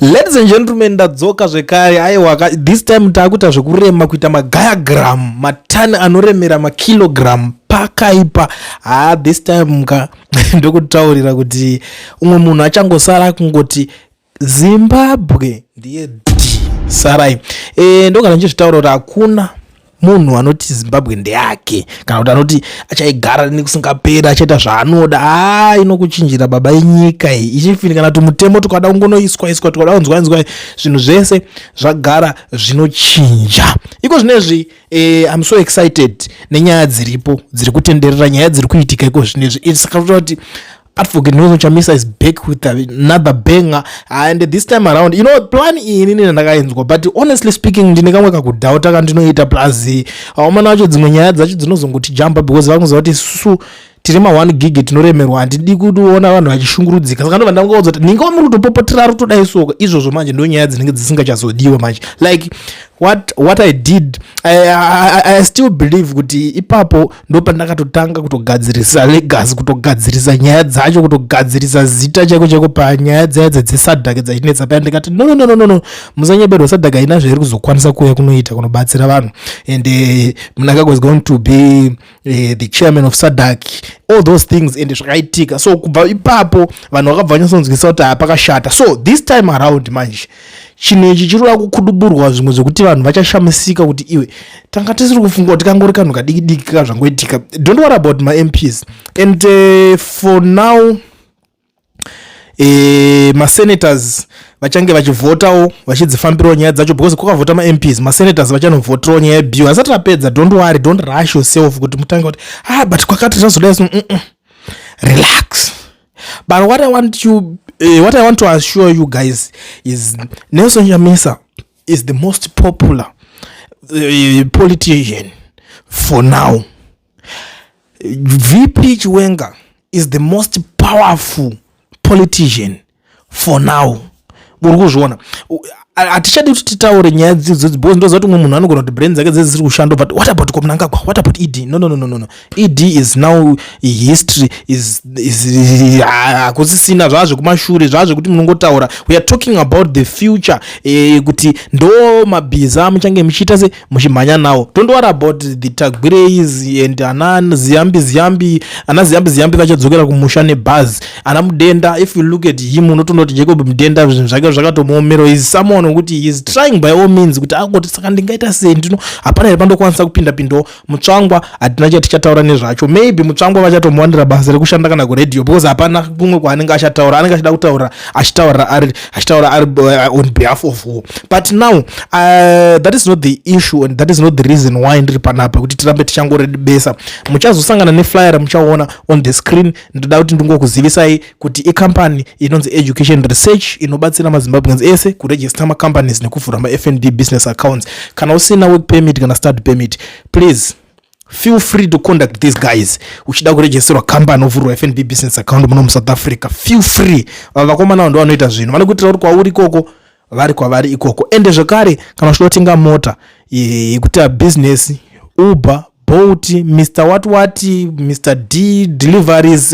Ladies and gentlemen, ndadzoka zvekare. Aiwa, this time takuita zvekurema kuita madiagram, matani anoremera makilogram pakaipa. This time ndokutaurira kuti umwe munhu achangosara kungoti Zimbabwe ndiye D sarai. Ndogara ndichitaura kuti hakuna munhu anoti Zimbabwe ndeyake kana kuti anoti achaigara nekusingapera achaita zvaanoda. Inokuchinjira baba yenyika iyi ichifini kana kuti mutemo tukada kungonoiswa tukada kunzwa zvinhu zvese zvagara zvinochinja. Iko zvinezvi I'm so excited nenyaya dziripo dziri kutenderera, nyaya dziri kuitika iko zvinezvi. Saka kuti Advocate Nonso Chamisa is back with another banger, and this time around, you know, plan ini ndakaenzwa, but honestly speaking ndine kamwe kakudhauta kandinoita plus aumana wacho dzimwe nyaya dzacho dzinozongoti jumpa because vanonzwa kuti susu tiri ma 1 gig tinoremerwa, handidi kuona vanhu vachishungurudzika. Saka ndobva ndangaudzwa kuti ninga muri kutopopotera rutodaisoka izvozvo manje ndo nyaya dzinenge dzisingachazodiwa manje. Like what I did, I still believe kuti ipapo ndo pandakatotanga kutogadzirisa legacy, kutogadzirisa nyaya dzacho, kutogadzirisa zita chaiko panyaya dzadzo dzesadhaka dzainetsa paya. Ndikati no, musanyebedwa sadhaka ina zvairi kuzokwanisa kuuya kunoita kunobatsira vanhu, and Mnangagwa was going to be the chairman of SADC, all those things, and zvakaitika. So kubva ipapo vanhu vakabva vanyasonzwisa kuti pakashata. So this time around manje chinhu ichi chirikuda kukuduburwa zvimwe zvokuti vanhu vachashamisika kuti iwe tanga tisiri kufunga kuti kangori kanhu kadiki kazvangoitika. Don't worry about my MPs, and for now masenators vachange vachivhotawo vachidzifambirawo nyaya dzacho, because kwakavhota maMPs, masenators vachanovhotawo nyaya yebill. Asati apedza, don't worry, don't rush yourself kuti mutange kuti but kwakati zvazodai so relax. But what I want to assure you guys is Nelson Chamisa is the most popular politician for now. VP Chiwenga is the most powerful politician for now. Burukuzvona atichadi kuti titaure nyaya dzidzo because ndozoti umwe munhu anogona kuti brain dzake dziri kushanda, but what about Mnangagwa? What about ED? No. ED is now history, is akusisina zvazvo kumashure, zvazvo kuti munongotaura. We are talking about the future, kuti ndo mabhiza muchange muchiita se muchimhanya nawo. Don't worry about the Tagbireis and ana ziyambi vachadzokera kumusha nebus. Ana Mudenda, if you look at him unotondoti Jacob Mudenda zvinhu zvake zvakatomuomero, is someone kuti he is trying by all means kuti akoti saka ndingaita sei ndino hapana here pandokwanisa kupinda Mutsvangwa hatina chatichataura nezvacho. Maybe Mutsvangwa vachatomuwanira basa rekushanda kana kuredio, because hapana kumwe kwaanenge achataura, anenge achida kutaura achitaura ari on behalf of who. But now that is not the issue, and that is not the reason why ndiri panapa kuti tirambe tichangoribesa. Muchazosangana neflyer muchaona on the screen. Ndoda kuti ndingokuzivisai kuti ikampani inonzi Education Research inobatsira maZimbabweans ese kuregister companies nekuvhura ma-FNB business accounts. Kana usina work permit kana start permit, please feel free to contact these guys. Uchida kuregisterwa company ovhurwa FNB business account muno South Africa, feel free. Vakomana ndo vanoita zvinhu, vanokutira kuti kwauri ikoko vari kwavari ikoko. Ende zvekare kana uchidotenga mota yekuita business, Uber, Bolt, Mr. what, Mr. D deliveries,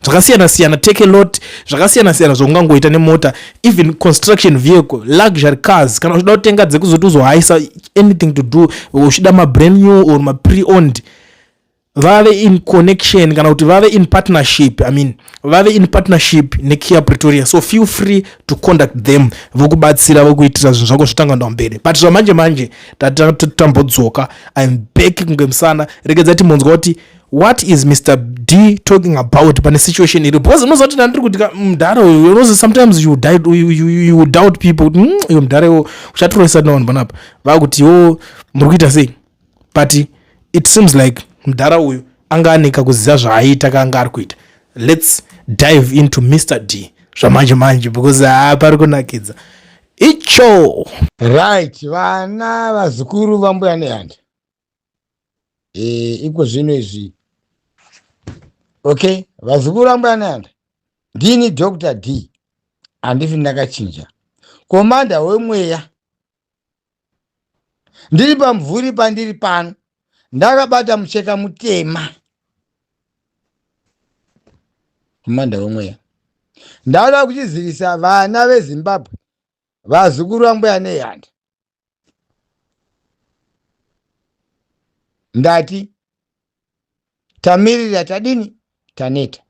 zvakasiyana, take a lot, zvakasiyana zvaungangoita nemota, even construction vehicle, luxury cars. Kana uchida kutenga dzekuzoti uzohaisa, anything to do, uchida ma brand new or ma pre-owned, vave in connection kana kuti vave in partnership, vave in partnership neKia Pretoria. So feel free to contact them, vokubatsira vokuitira zvinhu zvako zvitanga ndambere. But zvamanje tatambodzoka, I'm back kungemsana. Regedza timonzwa kuti what is Mr. D talking about pane situation iri, because unozoti ndiri kuti mudhara uyu, sometimes you doubt people, uyu mudhara uyu uchatoresa nawo panapa vakuti muri kuita sei, but it seems like mudhara uyu anga anika kuziva zvaaita kaanga ari kuita. Let's dive into Mr. D zvamanje because pari kunakidza icho. Right, vana vazukuru vambuya nehanda iko zvino izvi. Okay, vazukuru vambuya nehanda, ndini Dr. D, handifi ndakachinja, komanda wemweya. Ndiri pamvuri pandiri pano, ndakabata mucheka mutema, komanda wemweya. Ndauda kuchizivisa vana veZimbabwe vazukuru vambuya neyanda. Ndati tamirira tadini taneta.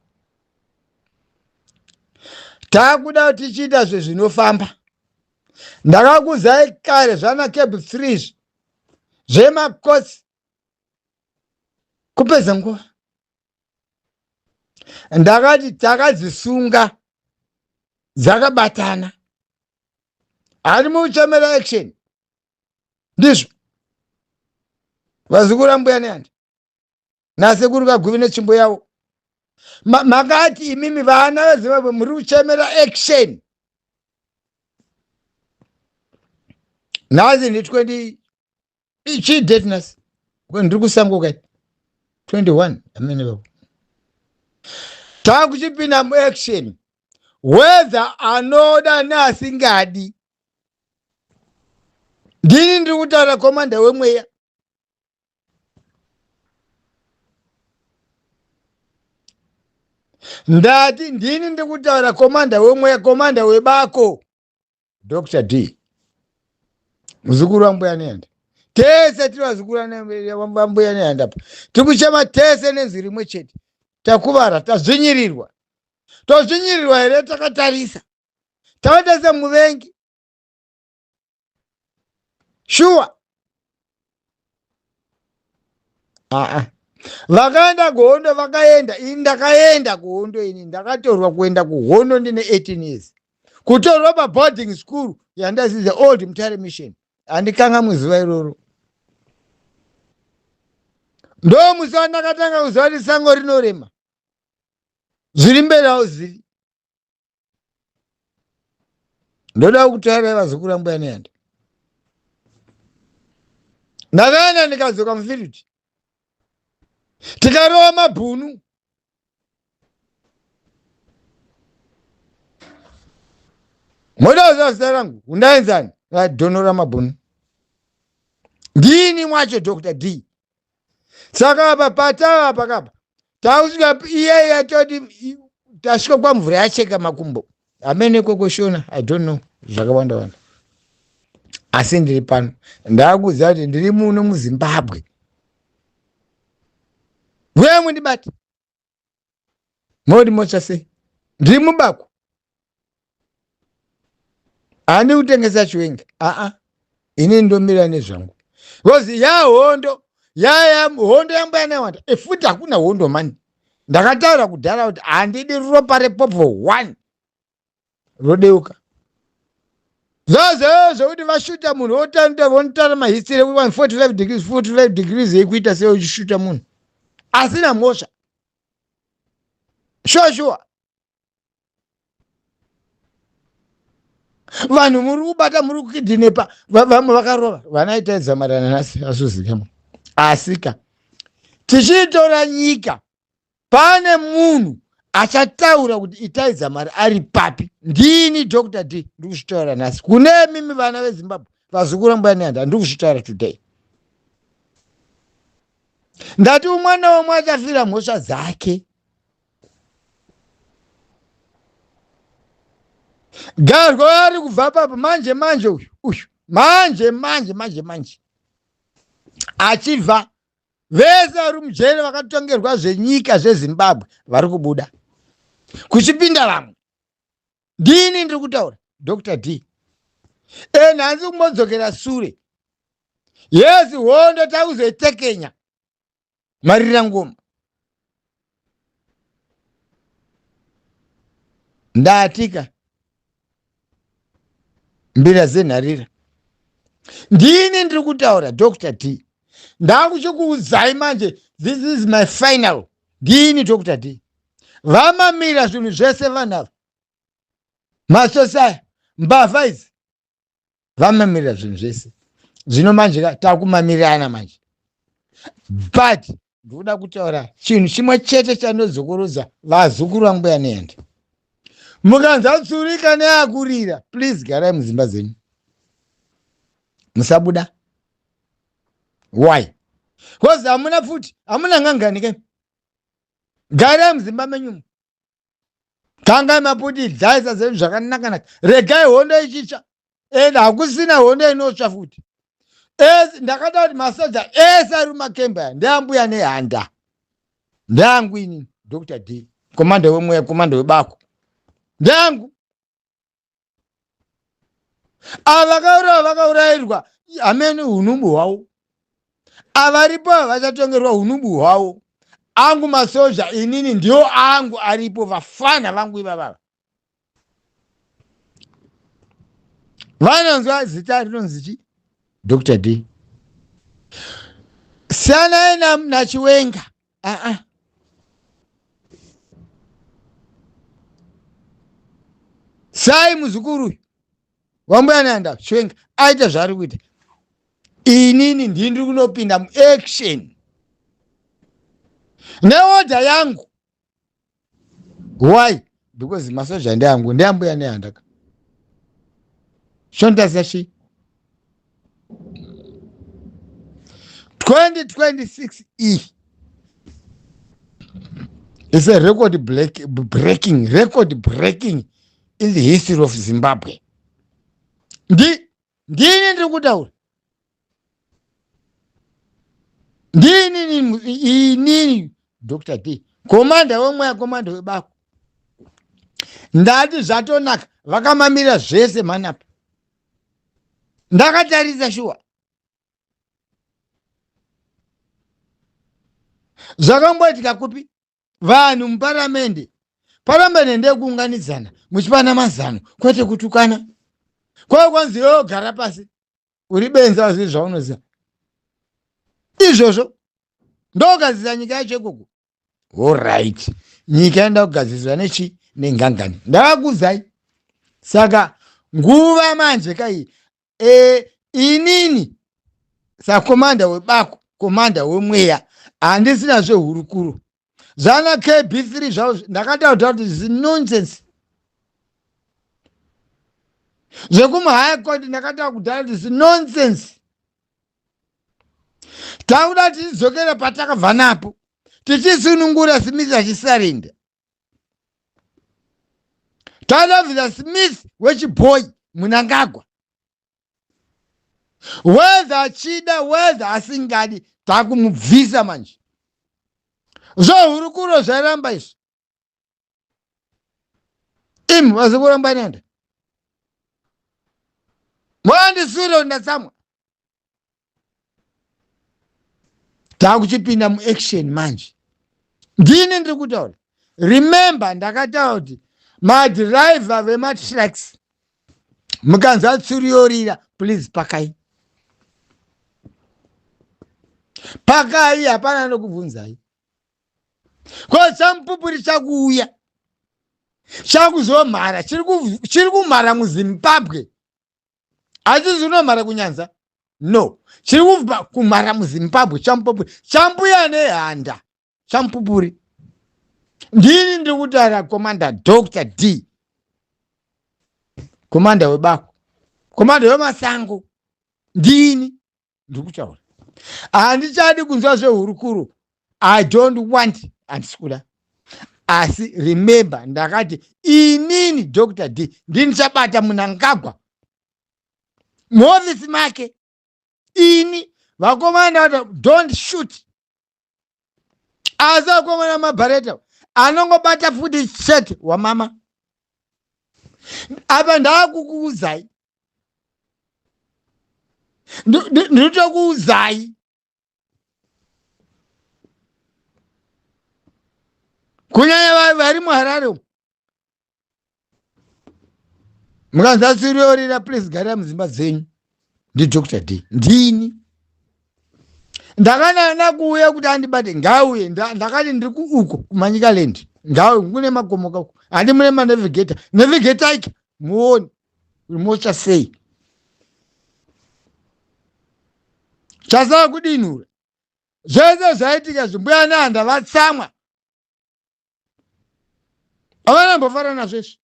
Takuda kuti tichiita zvinofamba. Ndakakuzai kare zvana cable 3 zvemakotsi kupedza nguva. Ndakati takadzisunga dzakabatana. Ari muchemera action. Ndizvo. Vazukuru vambuya neyanda. Nasekuru kaguvi netsvimbo yavo. Makati imimi vana veZimbabwe muri kuchemera action. Nazi ndi 20 ichi deadness. Ndiri kusango kai 21 amene babo. Takuchipinda mu action. Whether anoda nasingadi. Ndini ndiri kutaura komanda wemweya. Ndati ndini ndiri kutaura komanda wemweya, komanda webako Dr. D. Muzukuru wambuya neyanda. Tese tiri vazukuru vambuya neyanda pa. Tikuchema tese nenzi rimwe chete. Takuvara, tazvinyirirwa. Tozvinyirirwa here takatarisa. Takatarisa muvengi. Sure. Vakaenda kuhondo vakaenda. Ini ndakaenda kuhondo ini. Ndakatorwa kuenda kuhondo ndine 18 years. Kutorwa pa boarding school yandazi the old Mutare mission. Andikanga muzuva iroro. Ndo muzuva ndakatanga kuziva kuti sango rinorema. Zviri mberi awo zviri. Ndoda kutaura vazukuru vambuya neyanda. Ndakaenda ndikadzoka mufiriti. Tikarova mabhunu. Moda kuziva zita rangu. Undaenzani? Donora mabhunu. Ndini mwacho Dr. D. Saka apa patava pakapa. Tausvika iye yatoti tasvika kwamvura yacheka makumbo. Amene kokoshona I don't know. Zvakawanda wanda. Asi ndiri pano. Ndakuziva kuti ndiri muno muZimbabwe. Wewe mundibati. Modi mocha sei. Ndiri mubako. Ani kutengesa chiwenge. Ini ndomira nezvangu. Because hondo. Hondo yambuya neyanda. Futi hakuna hondo mani. Ndakataura kudhara kuti handidi ropa repopo 1. Rodeuka. Zvokuti vashuta munhu vonotara mahistory 45 degrees yekuita sei uchishuta munhu. Asina mhosva. Sure. Vanhu muri kubata muri kukidhinepa. Vamwe vakarova. Vanaita zamarana nasi asuzikamo. Asika. Tichitora nyika. Pane munhu achataura kuti itai zamari ari papi. Ndini Dr. D. Ndiri kushitaura nasi. Kune mimi vana veZimbabwe. Vazukuru vambuya neyanda. Ndiri kushitaura today. Ndati umwana womwe achafira mhosva dzake. Garwa ari kubva papa manje uyu. Manje. Achibva. Vese vari mujeri vakatongerwa zvenyika zveZimbabwe vari kubuda. Kuchipinda vamwe. Ndini ndiri kutaura Dr. D. Nhanzi kumbodzokera sure. Yes, hondo takuzoitekenya. Marira ngoma. Ndatika. Mbira zenharira. Ndini ndiri kutaura Dr. D. Ndakuchikuudzai manje. This is my final. Ndini Dr. D. Vamamira zvinhu zvese vanhava. Masosaya. Mbavha idzi. Vamamira zvinhu zvese. Zvino manje takumamirana manje. But ndoda kutaura chinhu chimwe chete chanozokurudza vazukuru vambuya neyanda. Mukanza tsurika neakurira. Please garai mudzimba dzenyu. Musabuda. Why? Because hamuna futi. Hamuna ngangani kai. Garai mudzimba menyu. Kangai maputi dzaisa zvenyu zvakanaka. Regai hondo ichicha. ende hakusina hondo inotsva futi. Ndakada kuti masoja ese ari mumakemba ndeambuya nehanda ndeangu ini Dr. D, komanda wemweya, komanda webako ndeangu. Ava vakaurayirwa amene unumbu hwavo, avaripo vachatongerwa unumbu hwavo. Angu masoja inini ndio angu aripo, vafana vangu ivavava. Vanonzwa zita rinonzi chi? Dr. D. Sana nachiwenga. Sai muzukuru wambuya nehanda chiwenga aita zvaari kuita. Inini ndiri kunopinda muaction neoda yangu. Why? Because masoja ndeangu, ndeambuya nehanda. Shonda shi 2026 is a record breaking in the history of Zimbabwe. Ndini ndiri kutaura. Ndini Dr. D, komanda wemweya, komanda webako. Ndati zvatonaka, vakamamira zvese manapa. Ndakatarisa shuwa. Zvakamboitika kupi? Vanhu muparamende. Paramende ndekuunganidzana, muchipana mazano, kwete kutukana. Kwa kwanzi gara pasi. Uri benza waziri zvaunoziva. Izvozvo ndogadzira nyika yacho ikoko. All right. Nyika yaenda kugadzirwa nechi? Nengangani. Ndakakuzai. Saka nguva manje kai inini sakomanda webako, komanda wemweya, handisina zvehurukuru. Zvana KB3 zvavo ndakataura kuti zinonsense. Zvekumuhigh court ndakataura kudhara kuti zinonsense. Takuda tichizokera patakabva napo, tichisunungura Smith achisarenda. Takuda kubvisa Smith wechibhoyi Mnangagwa. Whether achida, whether asingadi, takumubvisa manje. Zvohurukuro zvairamba izvi. Vazikuramba nenda. Mwandisuro ndatsamwa. Takuchipinda muaction manje. Ndini ndiri kutaura. Remember ndakataura kuti madriver vematracks mukanza tsuriyorira, please pakai. Pakai hapana nokubvunzai. Kwa champupuri chakuuya. Chakuzomhara, chiri kumhara muZimbabwe. Hachisi unomhara kuNyanza? No. Chiri kumhara muZimbabwe, champupuri. Chambuya nehanda. Champupuri. Ndini ndiri kutaura komanda Dr. D. Komanda webako. Komanda wemasango. Ndini ndiri kutaura. Handichadi kunzwa zvehurukuru. I don't want. Handisikuda. Asi remember ndakati inini Dr. D ndini chabata Mnangagwa muofisi make. Ini vakomanda don't shoot. Asa vakomanda mabhareta anongobata futi shirt wamama. Apa ndakukuuzai. Ndinotokuuzai. Kunyanya vari muHarare. Mukanza tsuriyorira, please gara muzimba dzenyu. Ndi Dr. D. Ndini. Ndakanana kuuya kuti andibate ngauye. Ndakati ndiri uko kuManyikaland. Ngauye kune makomoka uko. Handi mune navigator. Navigator iki muone. Rimosha sei. Chasava kudinura. Zvese zvaitika zvimbuya nehanda vatsamwa. Havana mbofara nazvesvo.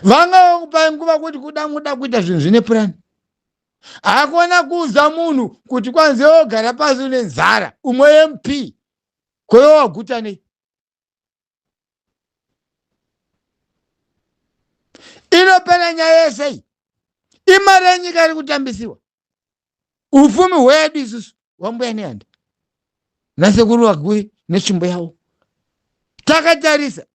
Vanga vakupai nguva kuti muda kuita zvinhu zvine purani. Hakuna kuuza munhu kuti kwanzi ogara pasi une nzara. Umwe MP. Koyo waguta nei. Inopera nyaya yesei. imari yenyika iri kutambisiwa. Ufumi hwedu isusu wambuya neanda nasekuru vaguri netsvimbo yavo takatarisa.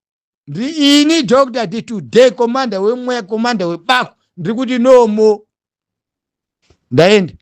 Ini Dr. D today komanda wemweya komanda webako ndiri kuti nomo ndaenda